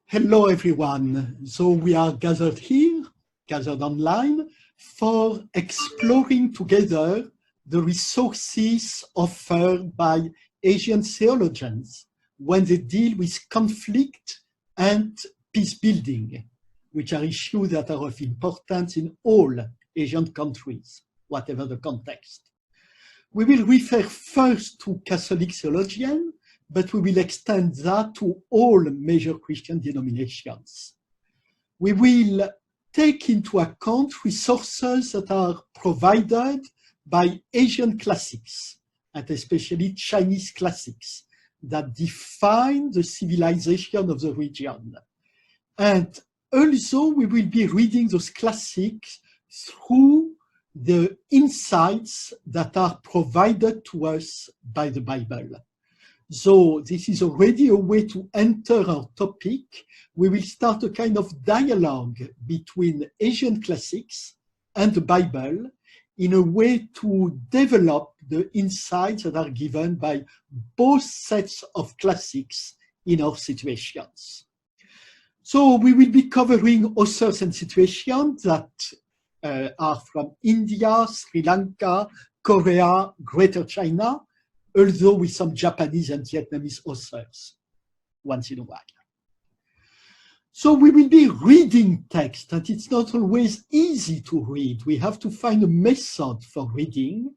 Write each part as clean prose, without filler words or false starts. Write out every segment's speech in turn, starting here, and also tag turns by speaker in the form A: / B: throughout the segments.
A: Hello, everyone. So we are gathered here, gathered online, for exploring together the resources offered by Asian theologians when they deal with conflict and peace building, which are issues that are of importance in all Asian countries, whatever the context. We will refer first to Catholic theologians, but we will extend that to all major Christian denominations. We will take into account resources that are provided by Asian classics, and especially Chinese classics, that define the civilization of the region. And also we will be reading those classics through the insights that are provided to us by the Bible. So this is already a way to enter our topic. We will start a kind of dialogue between Asian classics and the Bible in a way to develop the insights that are given by both sets of classics in our situations. So we will be covering authors and situations that are from India, Sri Lanka, Korea, Greater China, although with some Japanese and Vietnamese authors once in a while. So we will be reading text, and it's not always easy to read. We have to find a method for reading,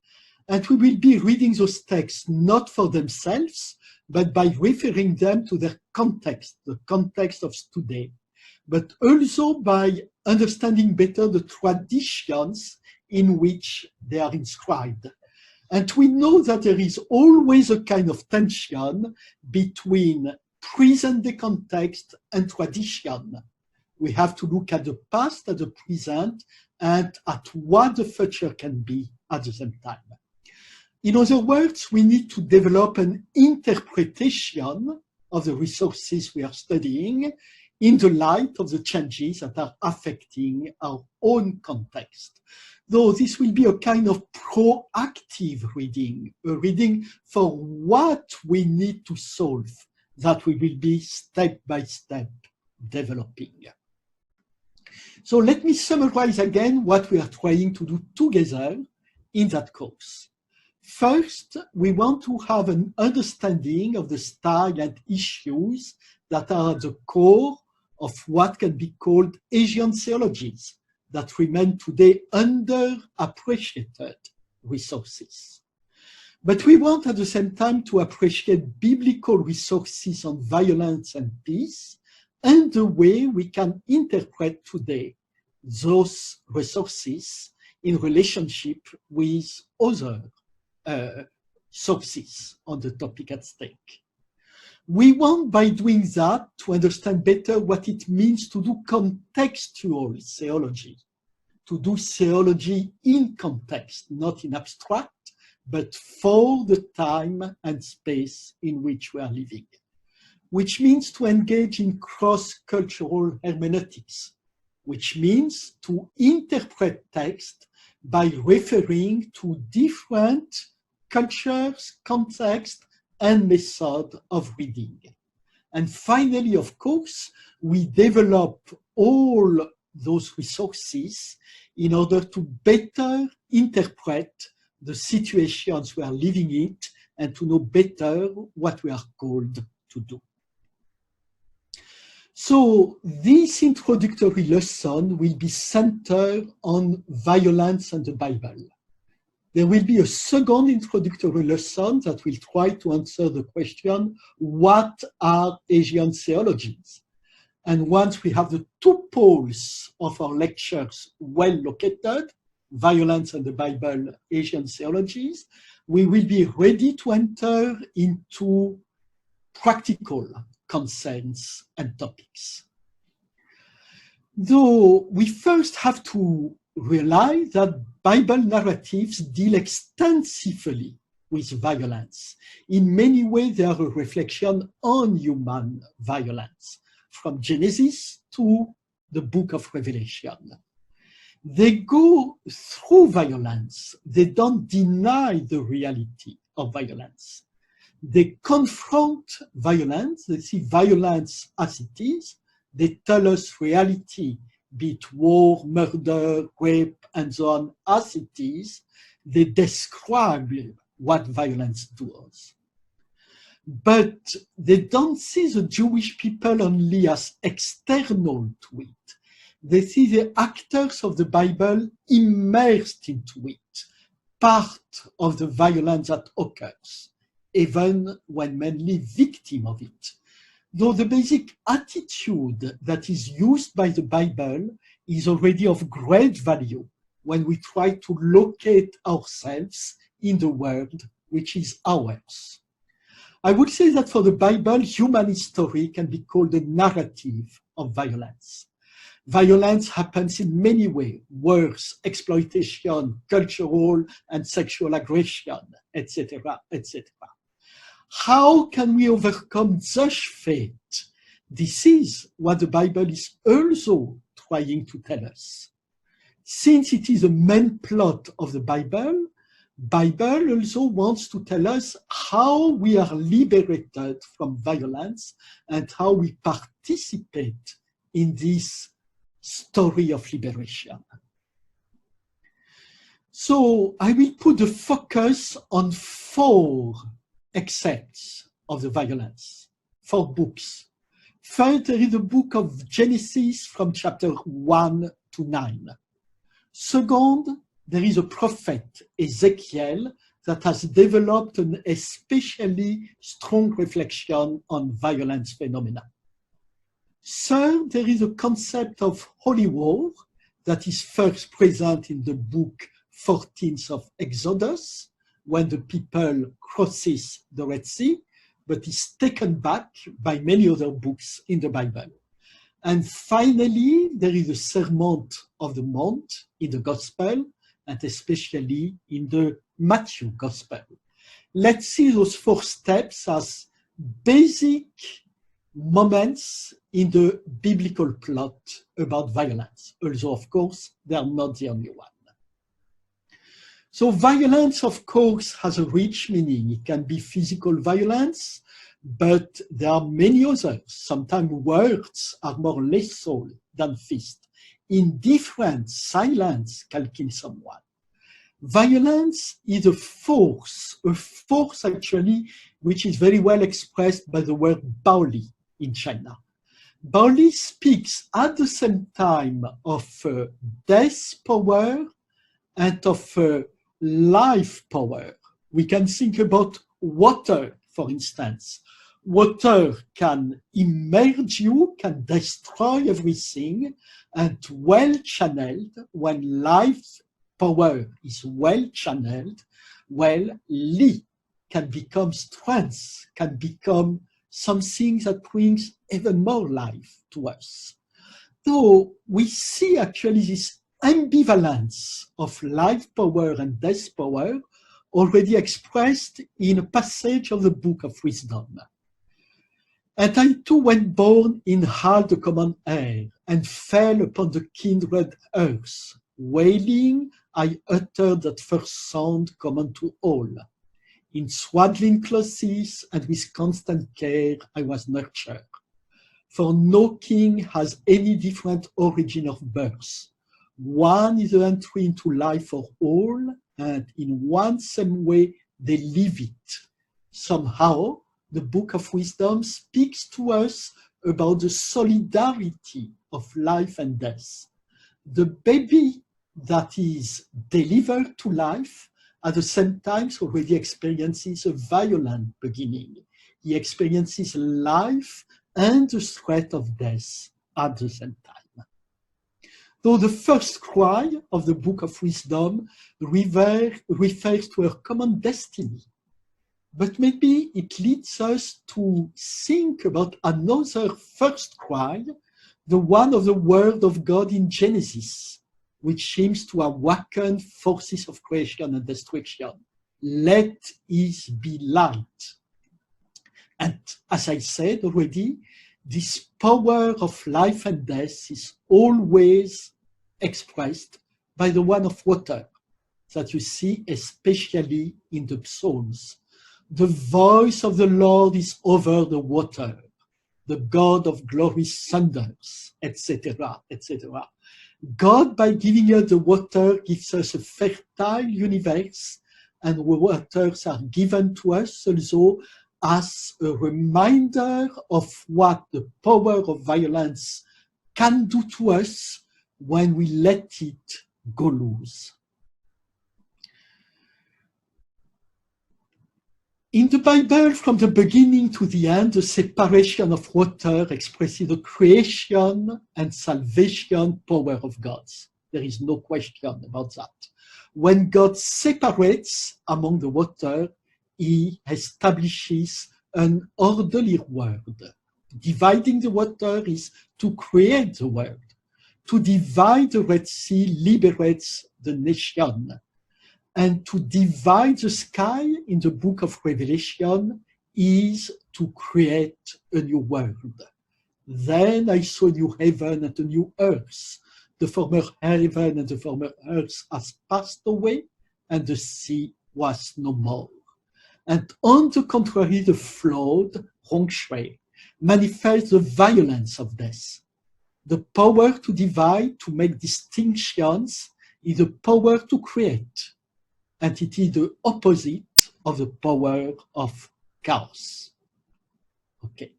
A: and we will be reading those texts not for themselves, but by referring them to their context, the context of today, but also by understanding better the traditions in which they are inscribed. And we know that there is always a kind of tension between present-day context and tradition. We have to look at the past, at the present, and at what the future can be at the same time. In other words, we need to develop an interpretation of the resources we are studying in the light of the changes that are affecting our own context. Though this will be a kind of proactive reading, a reading for what we need to solve, that we will be step by step developing. So let me summarize again what we are trying to do together in that course. First, we want to have an understanding of the style and issues that are at the core of what can be called Asian theologies, that remain today underappreciated resources. But we want at the same time to appreciate biblical resources on violence and peace and the way we can interpret today those resources in relationship with other sources on the topic at stake. We want, by doing that, to understand better what it means to do contextual theology, to do theology in context, not in abstract, but for the time and space in which we are living, which means to engage in cross-cultural hermeneutics, which means to interpret text by referring to different cultures, contexts, and method of reading. And finally, of course, we develop all those resources in order to better interpret the situations we are living in and to know better what we are called to do. So this introductory lesson will be centered on violence and the Bible. There will be a second introductory lesson that will try to answer the question, what are Asian theologies? And once we have the two poles of our lectures well located, violence and the Bible, Asian theologies, we will be ready to enter into practical concerns and topics. Though we first have to realize that Bible narratives deal extensively with violence. In many ways, they are a reflection on human violence, from Genesis to the book of Revelation. They go through violence. They don't deny the reality of violence. They confront violence. They see violence as it is, they tell us reality, be it war, murder, rape, and so on, as it is. They describe what violence does. But they don't see the Jewish people only as external to it. They see the actors of the Bible immersed into it, part of the violence that occurs, even when mainly victim of it. Though the basic attitude that is used by the Bible is already of great value when we try to locate ourselves in the world which is ours. I would say that for the Bible, human history can be called a narrative of violence. Violence happens in many ways: wars, exploitation, cultural and sexual aggression, etc., etc. How can we overcome such fate? This is what the Bible is also trying to tell us. Since it is the main plot of the Bible also wants to tell us how we are liberated from violence and how we participate in this story of liberation. So I will put the focus on 4 excerpts of the violence, 4 books. First, there is the book of Genesis from chapter 1 to 9. Second, there is a prophet, Ezekiel, that has developed an especially strong reflection on violence phenomena. Third, there is a concept of holy war that is first present in the book 14th of Exodus, when the people crosses the Red Sea, but is taken back by many other books in the Bible. And finally, there is the Sermon of the Mount in the Gospel, and especially in the Matthew Gospel. Let's see those 4 steps as basic moments in the biblical plot about violence, although, of course, they are not the only one. So violence, of course, has a rich meaning. It can be physical violence, but there are many others. Sometimes words are more lethal than fists. Indifference, silence can kill someone. Violence is a force actually, which is very well expressed by the word Baoli in China. Baoli speaks at the same time of death power and of life power. We can think about water, for instance. Water can immerse you, can destroy everything, and well channeled, when life power is well channeled, well, Li can become strength, can become something that brings even more life to us. So we see actually this ambivalence of life power and death power already expressed in a passage of the Book of Wisdom. And I too went born in hall the common air, and fell upon the kindred earth. Wailing, I uttered that first sound common to all. In swaddling clothes and with constant care I was nurtured. For no king has any different origin of birth. One is the entry into life for all, and in one same way they live it. Somehow, the Book of Wisdom speaks to us about the solidarity of life and death. The baby that is delivered to life at the same time already experiences a violent beginning. He experiences life and the threat of death at the same time. Though the first cry of the Book of Wisdom refers to a common destiny, but maybe it leads us to think about another first cry, the one of the Word of God in Genesis, which seems to awaken forces of creation and destruction. Let it be light. And as I said already, this power of life and death is always expressed by the one of water that you see especially in the Psalms. The voice of the Lord is over the water. the God of glory thunders, etc., etc. God, by giving us the water, gives us a fertile universe, and the waters are given to us also as a reminder of what the power of violence can do to us when we let it go loose. In the Bible, from the beginning to the end, the separation of water expresses the creation and salvation power of God. There is no question about that. When God separates among the water, he establishes an orderly world. Dividing the water is to create the world. To divide the Red Sea liberates the nation. And to divide the sky in the book of Revelation is to create a new world. Then I saw a new heaven and a new earth. The former heaven and the former earth has passed away, and the sea was no more. And on the contrary, the flood, Hongshui, manifests the violence of death. The power to divide, to make distinctions, is the power to create. And it is the opposite of the power of chaos. Okay.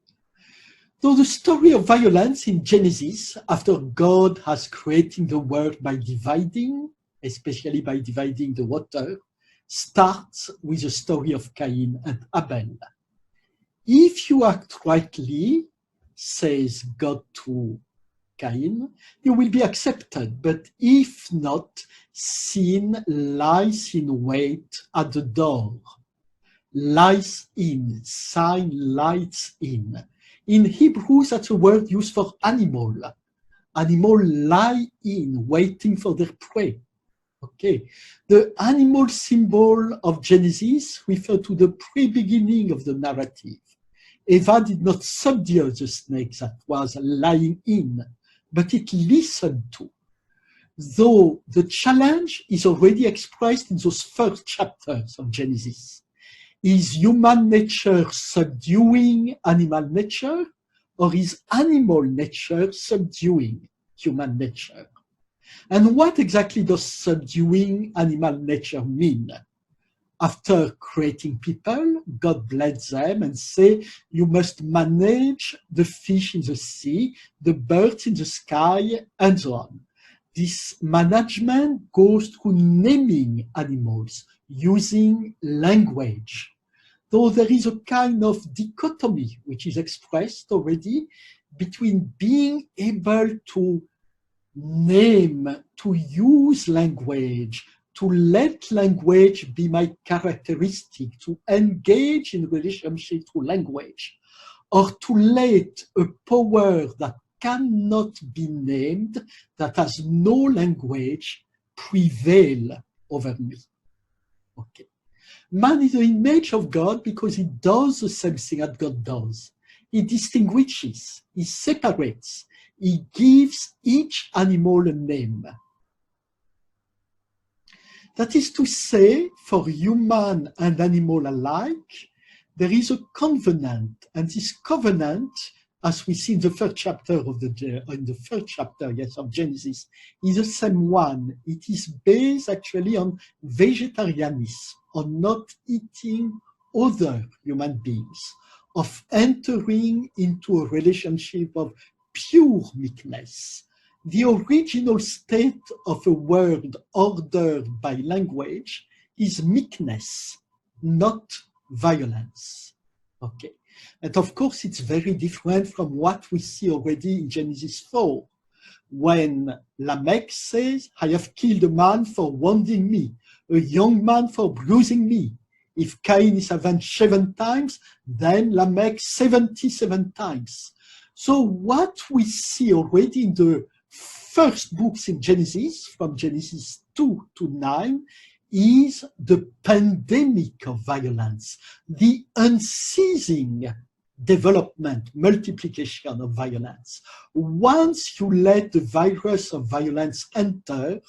A: So the story of violence in Genesis, after God has created the world by dividing, especially by dividing the water, starts with the story of Cain and Abel. If you act rightly, says God to Cain, you will be accepted, but if not, sin lies in wait at the door. Lies in, sign lies in. In Hebrew, that's a word used for animal. Animal lie in, waiting for their prey. Okay, the animal symbol of Genesis refers to the pre-beginning of the narrative. Eva did not subdue the snake that was lying in, but it listened to. Though the challenge is already expressed in those first chapters of Genesis. Is human nature subduing animal nature, or is animal nature subduing human nature? And what exactly does subduing animal nature mean? After creating people, God blessed them and said, you must manage the fish in the sea, the birds in the sky, and so on. This management goes through naming animals, using language. Though there is a kind of dichotomy, which is expressed already, between being able to name, to use language, to let language be my characteristic, to engage in relationship through language, or to let a power that cannot be named, that has no language, prevail over me. Okay. Man is the image of God because he does the same thing that God does. He distinguishes, he separates, he gives each animal a name. That is to say, for human and animal alike, there is a covenant, and this covenant, as we see in the first chapter of Genesis, is the same one. It is based actually on vegetarianism, on not eating other human beings, of entering into a relationship of pure meekness. The original state of a world ordered by language is meekness, not violence. Okay. And of course, it's very different from what we see already in Genesis 4, when Lamech says, I have killed a man for wounding me, a young man for bruising me. If Cain is avenged 7 times, then Lamech 77 times. So what we see already in the first books in Genesis, from Genesis 2 to 9, is the pandemic of violence, the unceasing development, multiplication of violence. Once you let the virus of violence enter,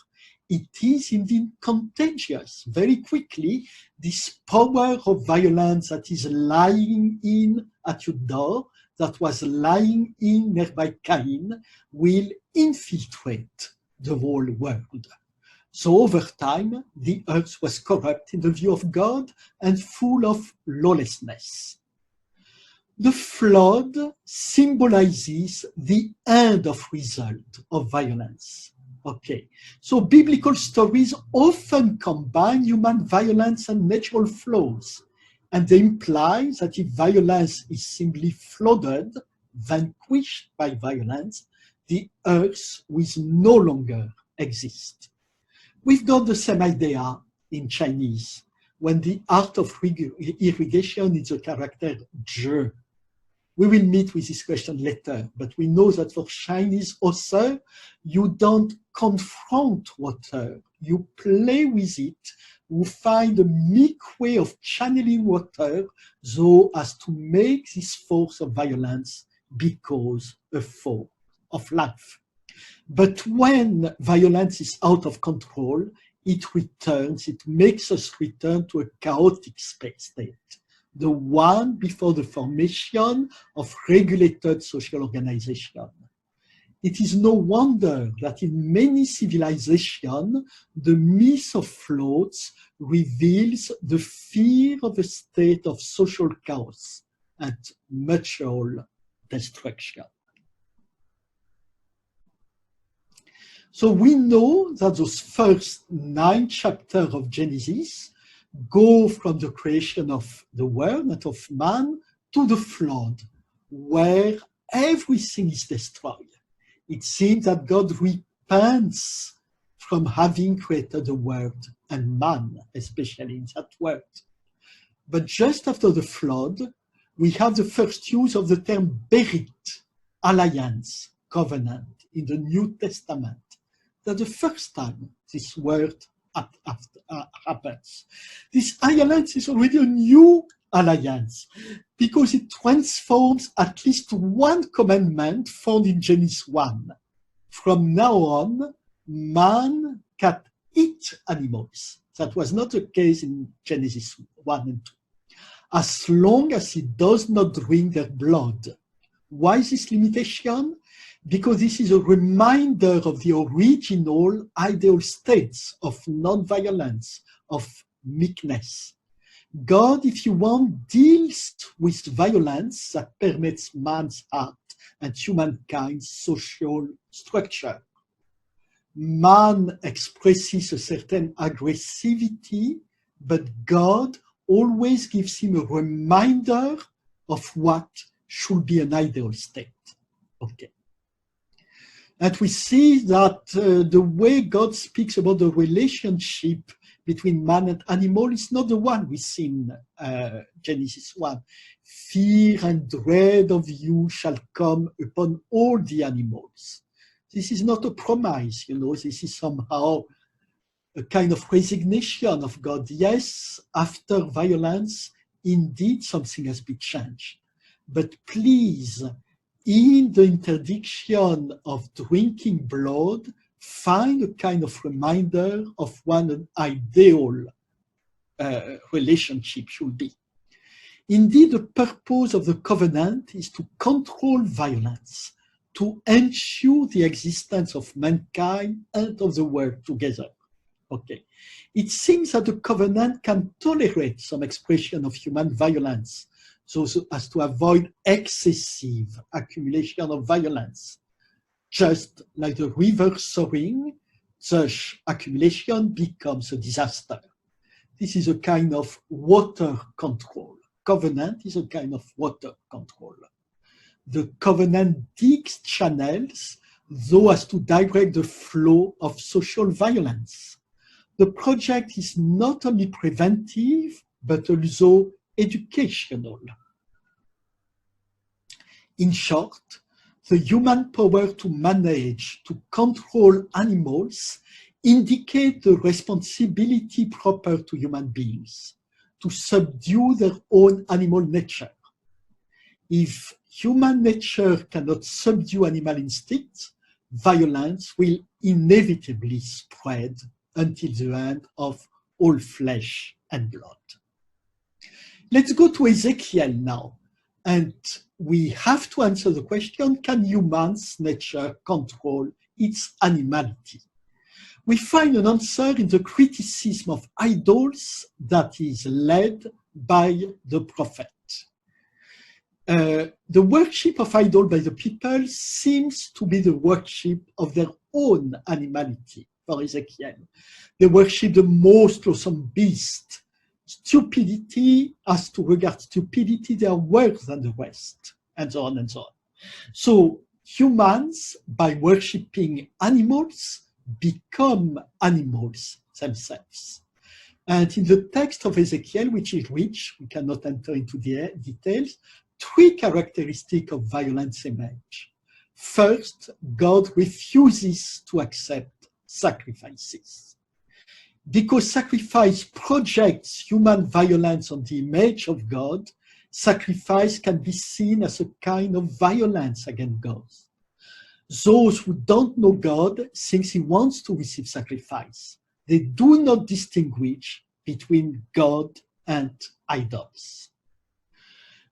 A: it is indeed contagious. Very quickly, this power of violence that is lying in at your door, that was lying in nearby Cain will infiltrate the whole world. So over time, the earth was corrupt in the view of God and full of lawlessness. The flood symbolizes the end of result of violence. Okay, so biblical stories often combine human violence and natural flaws, and they imply that if violence is simply flooded, vanquished by violence, the earth will no longer exist. We've got the same idea in Chinese, when the art of irrigation is the character zhe. We will meet with this question later, but we know that for Chinese author, you don't confront water, you play with it, you find a meek way of channeling water so as to make this force of violence because a force of life. But when violence is out of control, it returns, it makes us return to a chaotic state, the one before the formation of regulated social organization. It is no wonder that in many civilizations, the myth of floods reveals the fear of a state of social chaos and mutual destruction. So we know that those first 9 chapters of Genesis go from the creation of the world and of man to the flood, where everything is destroyed. It seems that God repents from having created the world and man, especially in that world. But just after the flood, we have the first use of the term berit, alliance, covenant, in the New Testament. That's the first time this word happens. This alliance is already a new alliance because it transforms at least one commandment found in Genesis 1. From now on, man can eat animals. That was not the case in Genesis 1 and 2. As long as he does not drink their blood. Why this limitation? Because this is a reminder of the original ideal states of non-violence, of meekness. God, if you want, deals with violence that permeates man's heart and humankind's social structure. Man expresses a certain aggressivity, but God always gives him a reminder of what should be an ideal state. Okay. And we see that the way God speaks about the relationship between man and animal is not the one we see in Genesis 1. Fear and dread of you shall come upon all the animals. This is not a promise, this is somehow a kind of resignation of God. Yes, after violence, indeed something has been changed. But please, in the interdiction of drinking blood, find a kind of reminder of what an ideal relationship should be. Indeed, the purpose of the covenant is to control violence, to ensure the existence of mankind and of the world together. Okay. It seems that the covenant can tolerate some expression of human violence, so as to avoid excessive accumulation of violence. Just like the river soaring, such accumulation becomes a disaster. This is a kind of water control. Covenant is a kind of water control. The covenant digs channels so as to direct the flow of social violence. The project is not only preventive, but also educational. In short, the human power to manage, to control animals indicate the responsibility proper to human beings, to subdue their own animal nature. If human nature cannot subdue animal instincts, violence will inevitably spread until the end of all flesh and blood. Let's go to Ezekiel now. And we have to answer the question, can human's nature control its animality? We find an answer in the criticism of idols that is led by the prophet. The worship of idol by the people seems to be the worship of their own animality. For Ezekiel, they worship the most loathsome beast. Stupidity, as to regard stupidity, they are worse than the rest, and so on and so on. So humans, by worshipping animals, become animals themselves. And in the text of Ezekiel, which is rich, we cannot enter into the details, three characteristics of violence emerge. First, God refuses to accept sacrifices. Because sacrifice projects human violence on the image of God, sacrifice can be seen as a kind of violence against God. Those who don't know God think he wants to receive sacrifice. They do not distinguish between God and idols.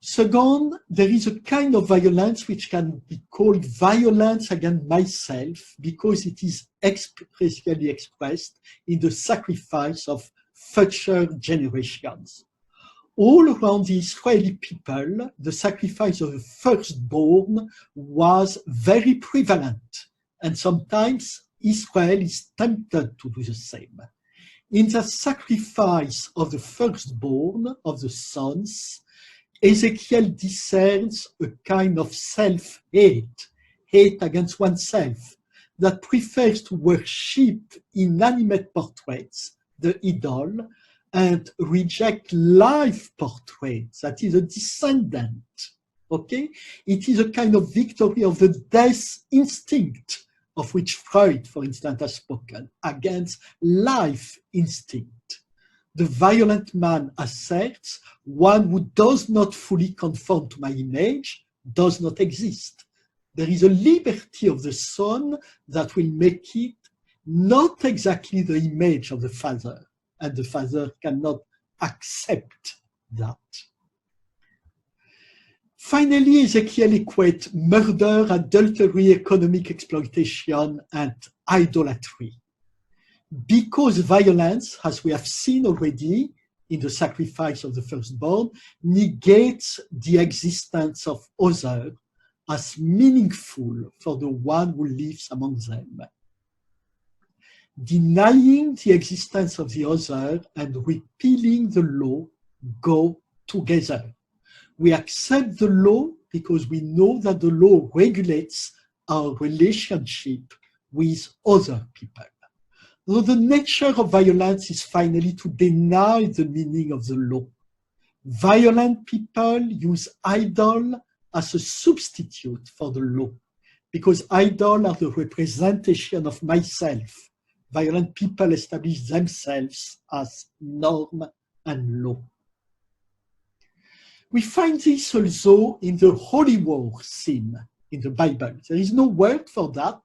A: Second, there is a kind of violence which can be called violence against myself because it is expressly expressed in the sacrifice of future generations. All around the Israeli people, the sacrifice of the firstborn was very prevalent, and sometimes Israel is tempted to do the same. In the sacrifice of the firstborn, of the sons, Ezekiel discerns a kind of self-hate, hate against oneself, that prefers to worship inanimate portraits, the idol, and reject live portraits, that is a descendant, okay? It is a kind of victory of the death instinct, of which Freud, for instance, has spoken, against life instinct. The violent man asserts, one who does not fully conform to my image does not exist. There is a liberty of the son that will make it not exactly the image of the father, and the father cannot accept that. Finally, Ezekiel equates murder, adultery, economic exploitation, and idolatry. Because violence, as we have seen already in the sacrifice of the firstborn, negates the existence of others as meaningful for the one who lives among them. Denying the existence of the other and repealing the law go together. We accept the law because we know that the law regulates our relationship with other people. So the nature of violence is finally to deny the meaning of the law. Violent people use idol as a substitute for the law, because idols are the representation of myself. Violent people establish themselves as norm and law. We find this also in the holy war theme in the Bible. There is no word for that,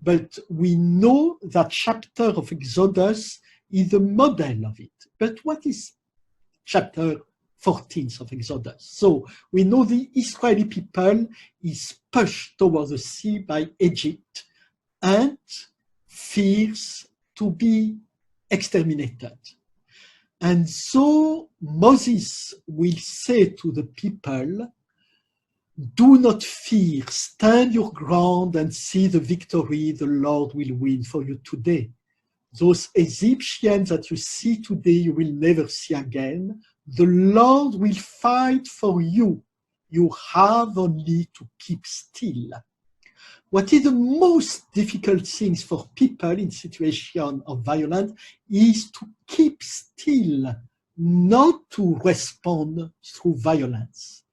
A: but we know that chapter of Exodus is the model of it. But what is chapter 14 of Exodus? So we know the Israeli people is pushed towards the sea by Egypt and fears to be exterminated. And so Moses will say to the people, do not fear, stand your ground and see the victory the Lord will win for you today. Those Egyptians that you see today, you will never see again. The Lord will fight for you. You have only to keep still. What is the most difficult things for people in situation of violence is to keep still, not to respond through violence.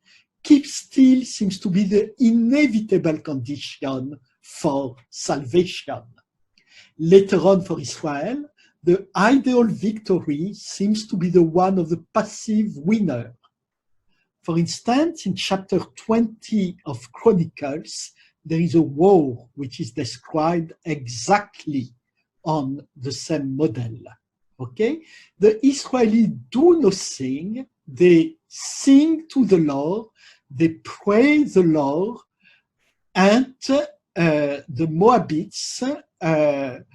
A: Keep still seems to be the inevitable condition for salvation. Later on for Israel, the ideal victory seems to be the one of the passive winner. For instance, in chapter 20 of Chronicles, there is a war which is described exactly on the same model. Okay? The Israelis do nothing, they sing to the Lord, they praise the Lord, and the Moabites are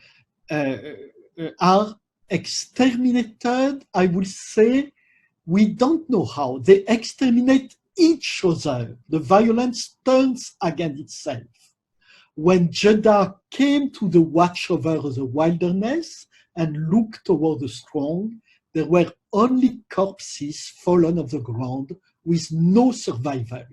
A: exterminated. I will say, we don't know how. They exterminate each other. The violence turns against itself. When Judah came to the watch over the wilderness and looked toward the strong, there were only corpses fallen on the ground with no survival.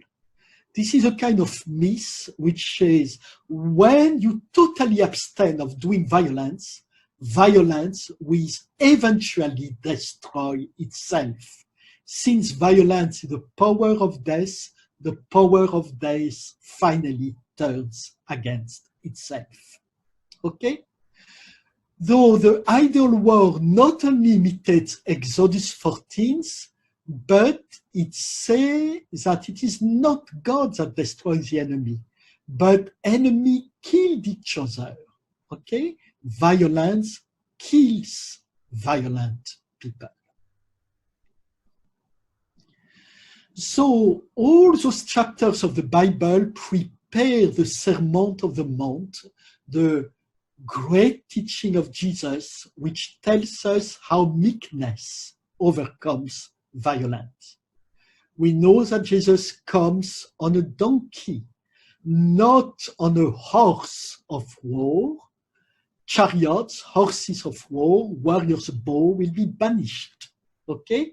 A: This is a kind of myth which says when you totally abstain of doing violence, violence will eventually destroy itself. Since violence is the power of death, the power of death finally turns against itself. Okay? Though the ideal war not only imitates Exodus 14, but it says that it is not God that destroys the enemy, but enemy killed each other. Okay? Violence kills violent people. So all those chapters of the Bible prepare the Sermon of the Mount, the great teaching of Jesus, which tells us how meekness overcomes violence. We know that Jesus comes on a donkey, not on a horse of war. Chariots, horses of war, warriors' bow will be banished. Okay?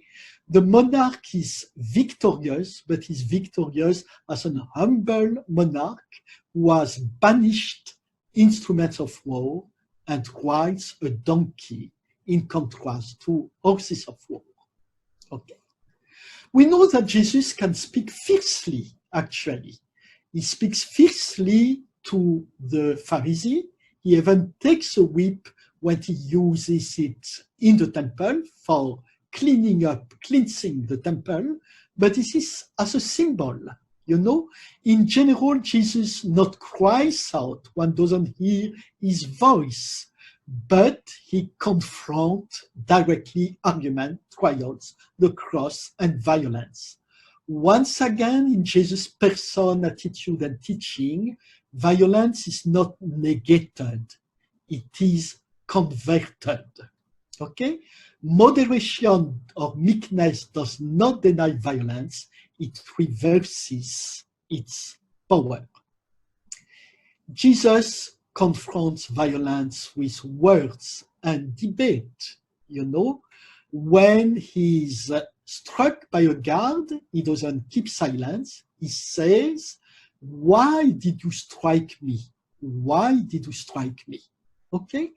A: The monarch is victorious, but he's victorious as an humble monarch who has banished instruments of war and rides a donkey in contrast to horses of war. Okay. We know that Jesus can speak fiercely, actually. He speaks fiercely to the Pharisee. He even takes a whip when he uses it in the temple for cleansing the temple, but this is as a symbol, you know. In general, Jesus not cries out, one doesn't hear his voice, but he confronts directly argument, trials, the cross, and violence. Once again, in Jesus' person, attitude, and teaching, violence is not negated, it is converted. Okay? Moderation or meekness does not deny violence, it reverses its power. Jesus confronts violence with words and debate. You know, when he's struck by a guard, he doesn't keep silence. He says, "Why did you strike me? Why did you strike me?" Okay?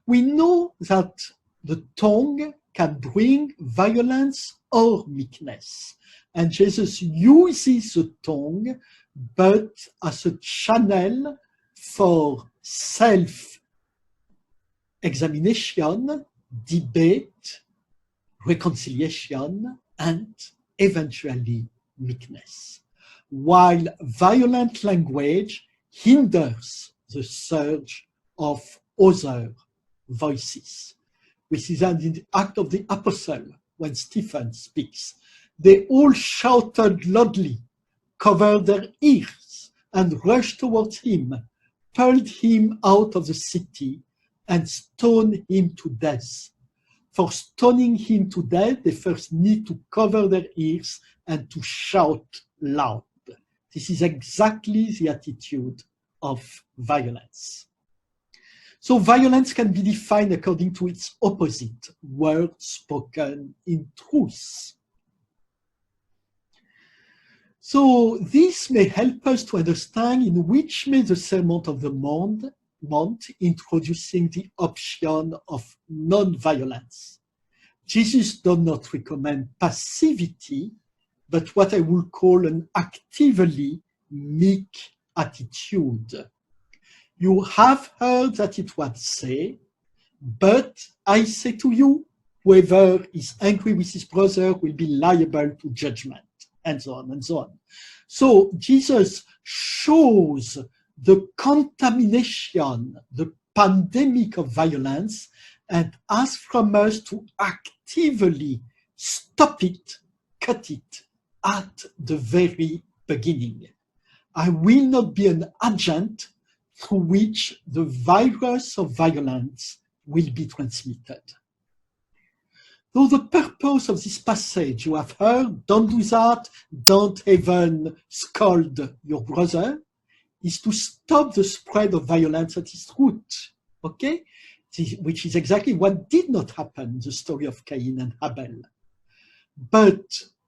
A: We know that the tongue can bring violence or meekness. And Jesus uses the tongue, but as a channel for self-examination, debate, reconciliation, and eventually meekness. While violent language hinders the surge of other voices. We see that in the Act of the Apostle, when Stephen speaks. They all shouted loudly, covered their ears, and rushed towards him, pulled him out of the city, and stoned him to death. For stoning him to death, they first need to cover their ears and to shout loud. This is exactly the attitude of violence. So violence can be defined according to its opposite, words spoken in truth. So this may help us to understand in which way the Sermon of the Mount introducing the option of non-violence. Jesus does not recommend passivity, but what I would call an actively meek attitude. You have heard that it was said, but I say to you, whoever is angry with his brother will be liable to judgment, and so on and so on. So Jesus shows the contamination, the pandemic of violence, and asks from us to actively stop it, cut it at the very beginning. I will not be an agent through which the virus of violence will be transmitted. So the purpose of this passage you have heard, don't do that, don't even scold your brother, is to stop the spread of violence at its root, okay? Which is exactly what did not happen in the story of Cain and Abel. But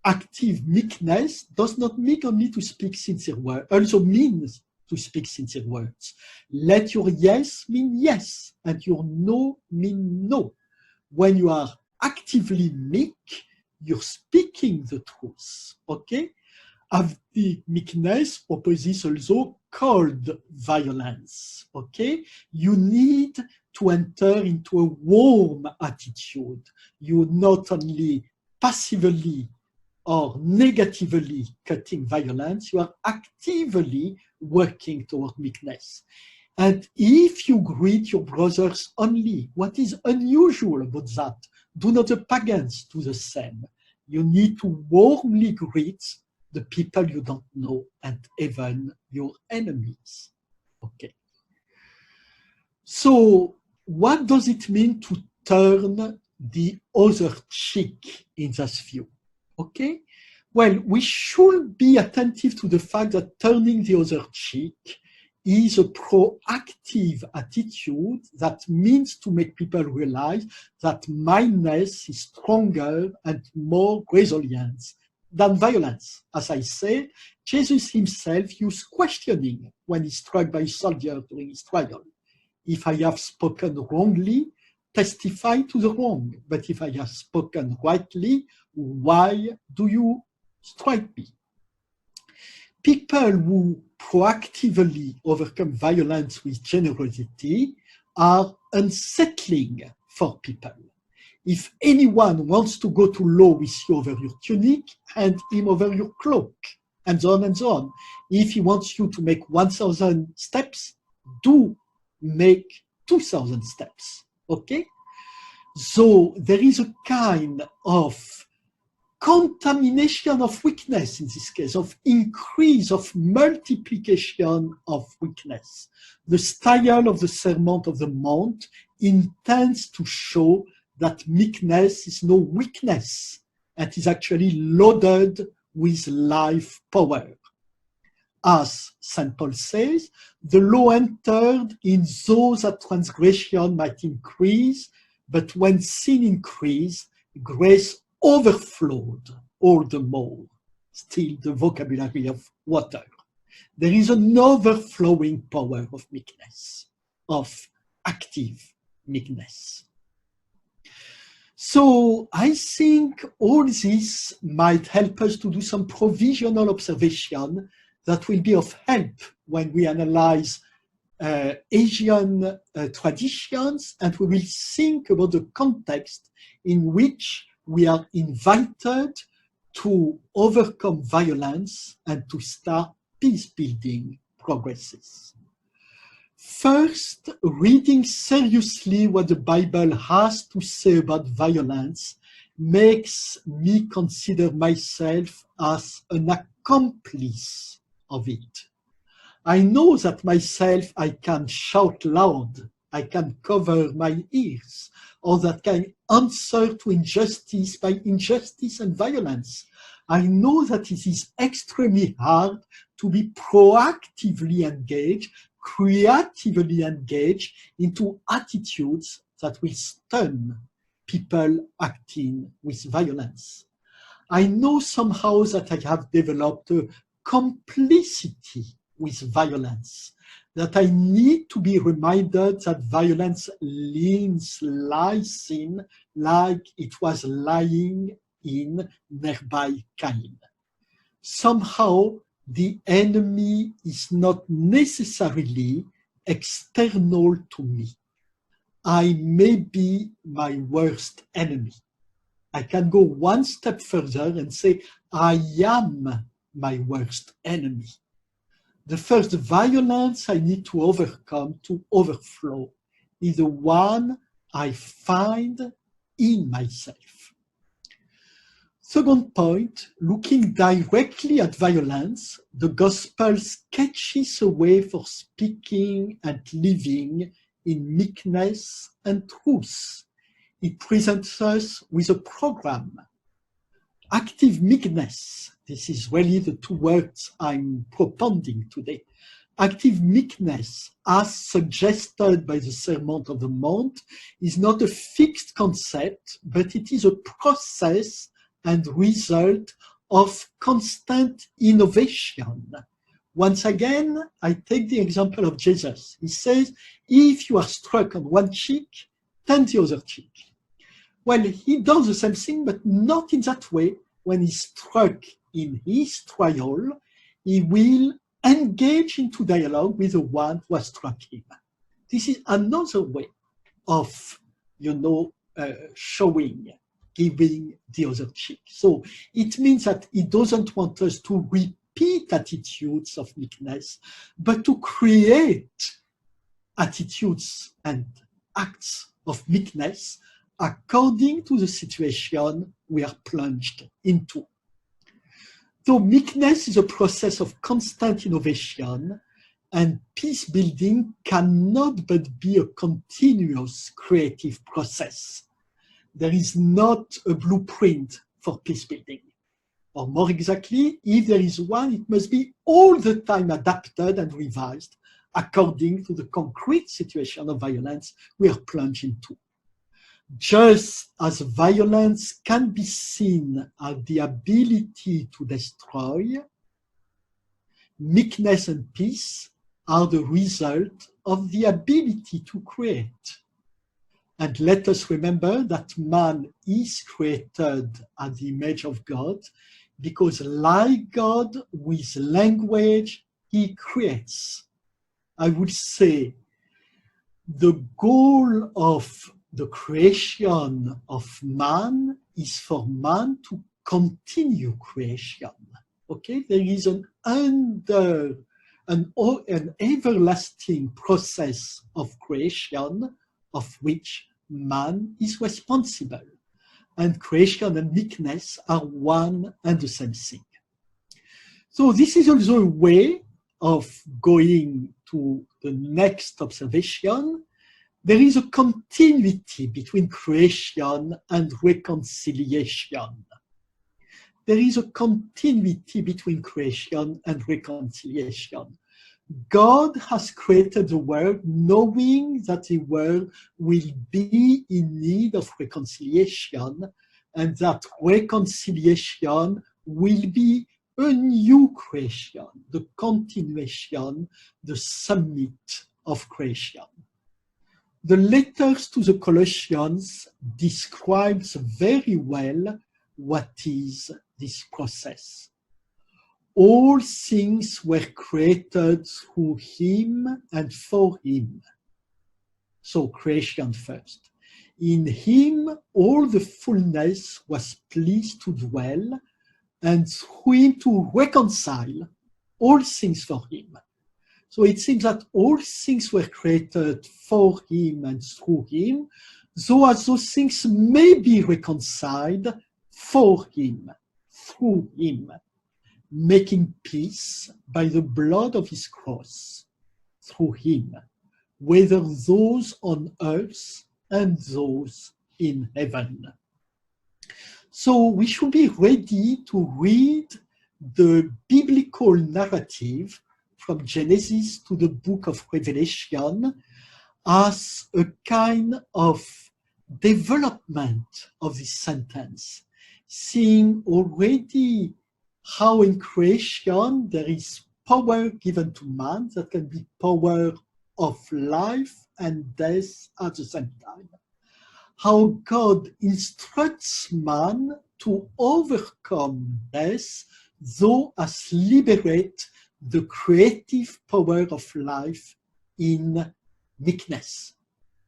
A: active meekness does not mean only to speak sincere words, also means to speak sincere words. Let your yes mean yes, and your no mean no. When you are actively meek, you're speaking the truth, okay? Active meekness opposes also cold violence, okay? You need to enter into a warm attitude. You not only passively or negatively cutting violence, you are actively working toward meekness. And if you greet your brothers only, what is unusual about that? Do not the pagans do the same? You need to warmly greet the people you don't know and even your enemies. Okay. So what does it mean to turn the other cheek in this view? Okay. Well, we should be attentive to the fact that turning the other cheek is a proactive attitude that means to make people realize that mildness is stronger and more resilient than violence. As I said, Jesus himself used questioning when he's struck by a soldier during his trial. If I have spoken wrongly, testify to the wrong. But if I have spoken rightly, why do you strike me? People who proactively overcome violence with generosity are unsettling for people. If anyone wants to go to law with you over your tunic, hand him over your cloak, and so on and so on. If he wants you to make 1,000 steps, do make 2,000 steps, okay? So there is a kind of contamination of weakness in this case, of increase, of multiplication of weakness. The style of the Sermon of the Mount intends to show that meekness is no weakness and is actually loaded with life power. As St. Paul says, the law entered in those that transgression might increase, but when sin increased, grace overflowed all the more. Still the vocabulary of water. There is an overflowing power of meekness, of active meekness. So I think all this might help us to do some provisional observation that will be of help when we analyze Asian traditions, and we will think about the context in which we are invited to overcome violence and to start peace-building progresses. First, reading seriously what the Bible has to say about violence makes me consider myself as an accomplice of it. I know that myself I can shout loud, I can cover my ears, or that can answer to injustice by injustice and violence. I know that it is extremely hard to be proactively engaged, creatively engaged into attitudes that will stun people acting with violence. I know somehow that I have developed a complicity with violence, that I need to be reminded that violence lies in like it was lying in nearby Cain. Somehow the enemy is not necessarily external to me. I may be my worst enemy. I can go one step further and say, I am my worst enemy. The first violence I need to overcome, to overflow, is the one I find in myself. Second point, looking directly at violence, the gospel sketches a way for speaking and living in meekness and truth. It presents us with a program. Active meekness, this is really the two words I'm propounding today. Active meekness, as suggested by the Sermon on the Mount, is not a fixed concept, but it is a process and result of constant innovation. Once again, I take the example of Jesus. He says, if you are struck on one cheek, turn the other cheek. Well, he does the same thing, but not in that way. When he's struck in his trial, he will engage into dialogue with the one who has struck him. This is another way of, showing, giving the other cheek. So it means that he doesn't want us to repeat attitudes of meekness, but to create attitudes and acts of meekness according to the situation we are plunged into. So meekness is a process of constant innovation, and peace building cannot but be a continuous creative process. There is not a blueprint for peace building. Or more exactly, if there is one, it must be all the time adapted and revised according to the concrete situation of violence we are plunged into. Just as violence can be seen as the ability to destroy, meekness and peace are the result of the ability to create. And let us remember that man is created at the image of God, because like God, with language, he creates. I would say the goal of the creation of man is for man to continue creation. Okay, there is an everlasting process of creation of which man is responsible. And creation and meekness are one and the same thing. So this is also a way of going to the next observation. There is a continuity between creation and reconciliation. There is a continuity between creation and reconciliation. God has created the world knowing that the world will be in need of reconciliation, and that reconciliation will be a new creation, the continuation, the summit of creation. The letters to the Colossians describes very well what is this process. All things were created through him and for him. So creation first. In him all the fullness was pleased to dwell, and through him to reconcile all things for him. So it seems that all things were created for him and through him, so as those things may be reconciled for him, through him, making peace by the blood of his cross, through him, whether those on earth and those in heaven. So we should be ready to read the biblical narrative from Genesis to the book of Revelation as a kind of development of this sentence, seeing already how in creation there is power given to man that can be power of life and death at the same time. How God instructs man to overcome death, though as liberate the creative power of life in meekness,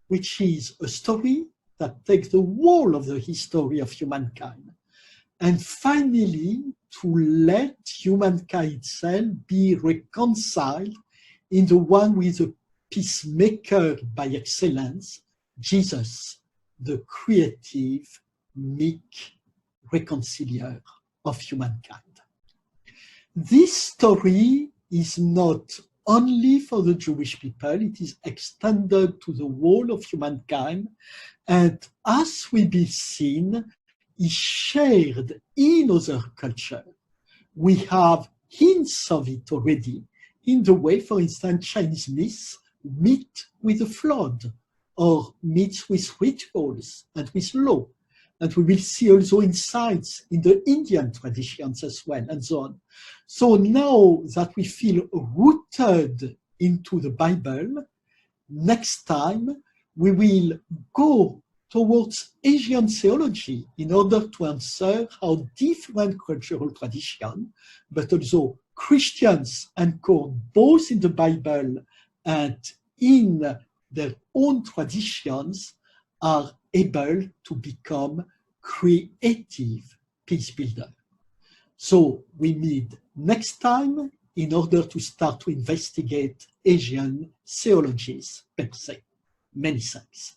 A: which is a story that takes the whole of the history of humankind. And finally, to let humankind itself be reconciled in the one who is a peacemaker by excellence, Jesus, the creative, meek reconcilier of humankind. This story is not only for the Jewish people, it is extended to the whole of humankind, and as will be seen, is shared in other cultures. We have hints of it already in the way, for instance, Chinese myths meet with the flood, or meets with rituals and with law. And we will see also insights in the Indian traditions as well, and so on. So now that we feel rooted into the Bible, next time we will go towards Asian theology in order to answer how different cultural traditions, but also Christians encode both in the Bible and in their own traditions, are able to become creative peace builders. So we meet next time in order to start to investigate Asian theologies per se. Many thanks.